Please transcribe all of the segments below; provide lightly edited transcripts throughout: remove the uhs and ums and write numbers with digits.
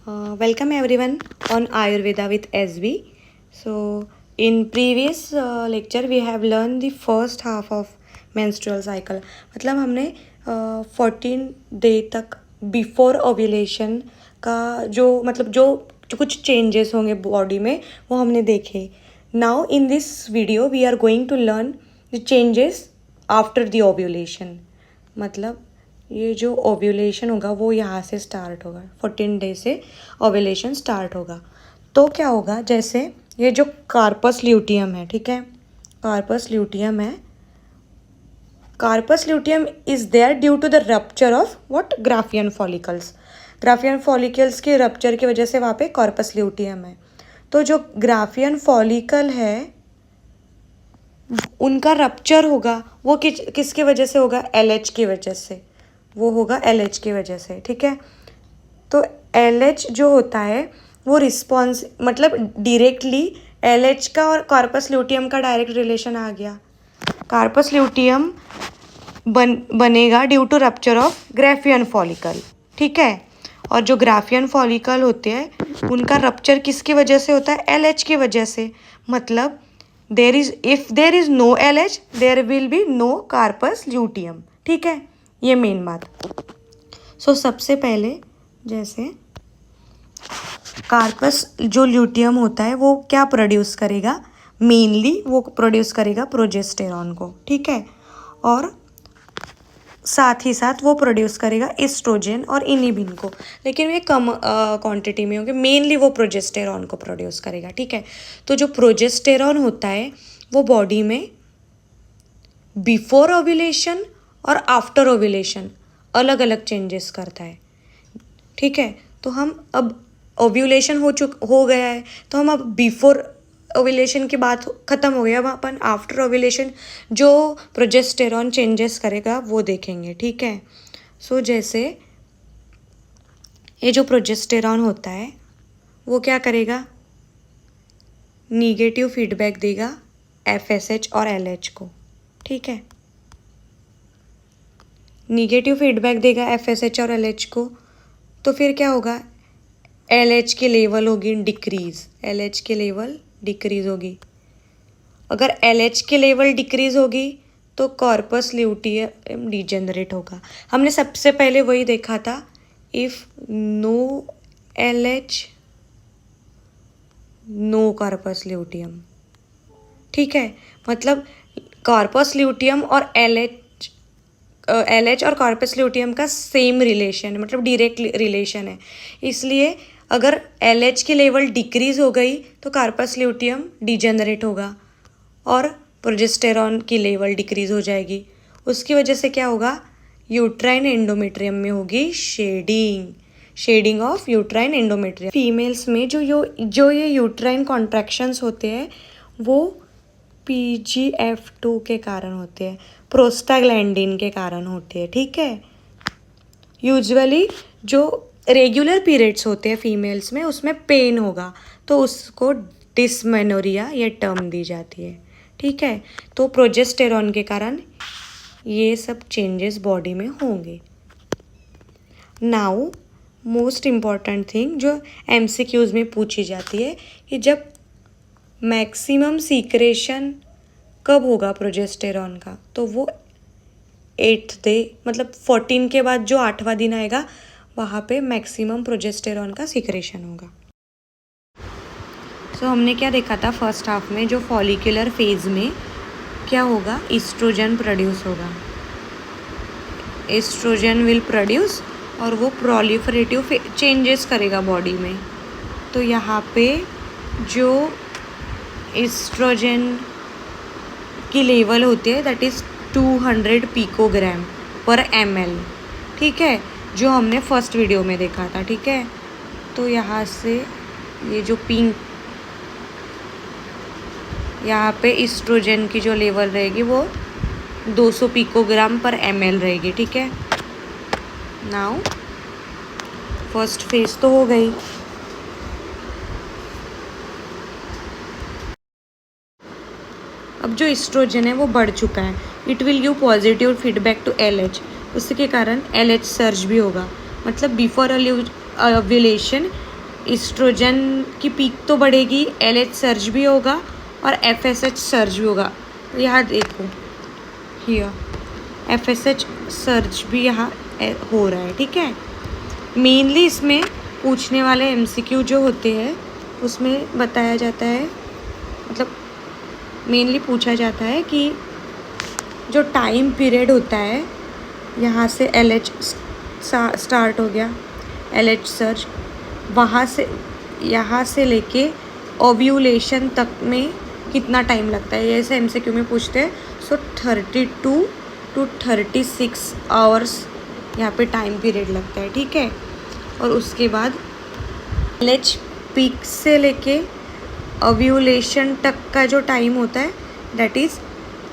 Welcome everyone on Ayurveda with SV. So, in previous lecture we have learned the first half of menstrual cycle. मतलब हमने 14 day तक before ovulation का जो कुछ changes होंगे body में वो हमने देखे. Now in this video we are going to learn the changes after the ovulation. मतलब ये जो ओव्यूलेशन होगा वो यहाँ से स्टार्ट होगा. 14 डे से ओव्यूलेशन स्टार्ट होगा. तो क्या होगा, जैसे ये जो कार्पस ल्यूटियम है, ठीक है, कार्पस ल्यूटियम है. Corpus luteum is there due to the rupture of what, Graafian follicles. Graafian follicles के रप्चर की वजह से वहाँ पे कार्पस ल्यूटियम है. तो जो ग्राफियन फॉलिकल है उनका रप्चर होगा वो किसकी वजह से होगा, LH की वजह से. वो होगा LH की वजह से, ठीक है. तो LH जो होता है वो रिस्पॉन्स, मतलब डायरेक्टली LH का और कार्पस ल्यूटियम का डायरेक्ट रिलेशन आ गया. कार्पस ल्यूटियम बनेगा due to rupture of Graafian follicle, ठीक है. और जो ग्राफियन फॉलिकल होते हैं उनका रप्चर किसकी वजह से होता है, LH की वजह से. मतलब if there is no LH there will be no corpus luteum, ठीक है. ये मेन बात. सो सबसे पहले जैसे कार्पस जो ल्यूटियम होता है वो क्या प्रोड्यूस करेगा, मेनली वो प्रोड्यूस करेगा प्रोजेस्टेरॉन को, ठीक है. और साथ ही साथ वो प्रोड्यूस करेगा एस्ट्रोजन और इनिबिन को, लेकिन ये कम क्वांटिटी में होंगे. मेनली वो प्रोजेस्टेरॉन को प्रोड्यूस करेगा, ठीक है. तो जो प्रोजेस्टेरॉन होता है वो बॉडी में बिफोर ओव्यूलेशन और आफ्टर ओव्यूलेशन अलग अलग चेंजेस करता है, ठीक है. तो हम अब ओव्यूलेशन हो गया है तो हम अब बिफोर ओव्यूलेशन की बात ख़त्म हो गई. अब अपन आफ्टर ओव्यूलेशन जो प्रोजेस्टेरॉन चेंजेस करेगा वो देखेंगे, ठीक है. सो जैसे ये जो प्रोजेस्टेरॉन होता है वो क्या करेगा, निगेटिव फीडबैक देगा FSH और LH को, ठीक है. निगेटिव फीडबैक देगा FSH और LH को. तो फिर क्या होगा, LH की लेवल होगी डिक्रीज, LH की लेवल डिक्रीज होगी. अगर LH की लेवल डिक्रीज होगी तो कॉर्पस ल्यूटियम डिजेनरेट होगा. हमने सबसे पहले वही देखा था, if no LH no corpus luteum, ठीक है. मतलब कॉर्पस ल्यूटियम और LH और कॉर्पस ल्यूटियम का सेम रिलेशन है, मतलब डायरेक्ट रिलेशन है. इसलिए अगर LH की लेवल डिक्रीज हो गई तो कार्पस ल्यूटियम डिजेनरेट होगा और प्रोजेस्टेरॉन की लेवल डिक्रीज हो जाएगी. उसकी वजह से क्या होगा, यूट्राइन एंडोमेट्रियम में होगी shedding of uterine endometrium. Females में जो ये यूट्राइन कॉन्ट्रैक्शंस होते हैं वो PGF2 के कारण होते हैं, प्रोस्टाग्लैंडिन के कारण होते हैं, ठीक है. यूजुअली जो रेगुलर पीरियड्स होते हैं फीमेल्स में उसमें पेन होगा तो उसको डिस्मेनोरिया ये टर्म दी जाती है, ठीक है. तो प्रोजेस्टेरॉन के कारण ये सब चेंजेस बॉडी में होंगे. नाउ मोस्ट इम्पॉर्टेंट थिंग जो MCQs में पूछी जाती है कि जब मैक्सिमम सीक्रेशन कब होगा प्रोजेस्टेरॉन का, तो वो 8th डे, मतलब 14 के बाद जो 8वां दिन आएगा वहाँ पे मैक्सिमम प्रोजेस्टेरॉन का सीक्रेशन होगा. सो हमने क्या देखा था फर्स्ट हाफ में, जो फॉलिकुलर फेज में क्या होगा, एस्ट्रोजन प्रोड्यूस होगा. एस्ट्रोजन विल प्रोड्यूस और वो प्रोलिफरेटिव चेंजेस करेगा बॉडी में. तो यहाँ पे जो एस्ट्रोजन की लेवल होती है दैट इज़ 200 पिकोग्राम पर ml, ठीक है, जो हमने फर्स्ट वीडियो में देखा था, ठीक है. तो यहाँ से ये जो पिंक, यहाँ पे एस्ट्रोजन की जो लेवल रहेगी वो 200 पिकोग्राम पर ml रहेगी, ठीक है. नाउ फर्स्ट फेज तो हो गई. अब जो एस्ट्रोजन है वो बढ़ चुका है, it will give positive feedback to LH. उसके कारण LH सर्ज भी होगा. मतलब बिफोर ओव्यूलेशन इस्ट्रोजन की पीक तो बढ़ेगी, LH सर्ज भी होगा और FSH सर्ज भी होगा। तो यहाँ देखो, हियर FSH सर्ज भी यहाँ हो रहा है, ठीक है। मेनली इसमें पूछने वाले MCQ जो होते हैं उसमें बताया जाता है, मतलब मेनली पूछा जाता है कि जो टाइम पीरियड होता है, यहाँ से LH स्टार्ट हो गया, LH सर्ज, वहाँ से यहाँ से लेके ओव्यूलेशन तक में कितना टाइम लगता है, ऐसे MCQ में पूछते हैं। सो 32 to 36 आवर्स यहाँ पे टाइम पीरियड लगता है, ठीक है। और उसके बाद LH पीक से लेके ओव्यूलेशन तक का जो टाइम होता है दैट इज़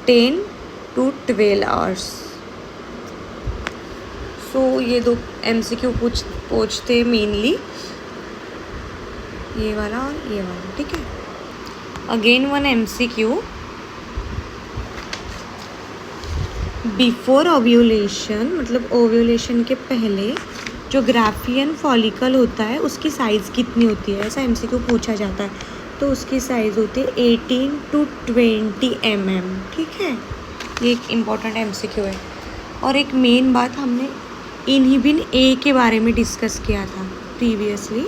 10 to 12 आवर्स। सो ये दो MCQ पूछते मेनली, ये वाला और ये वाला, ठीक है। Again one MCQ, before ovulation, मतलब ओव्यूलेशन के पहले जो ग्राफियन फॉलिकल होता है उसकी साइज़ कितनी होती है, ऐसा MCQ पूछा जाता है। तो उसकी साइज़ होती है 18 to 20 mm, ठीक है। ये एक इम्पॉर्टेंट MCQ है। और एक मेन बात, हमने इनहिबिन A के बारे में डिस्कस किया था प्रीवियसली,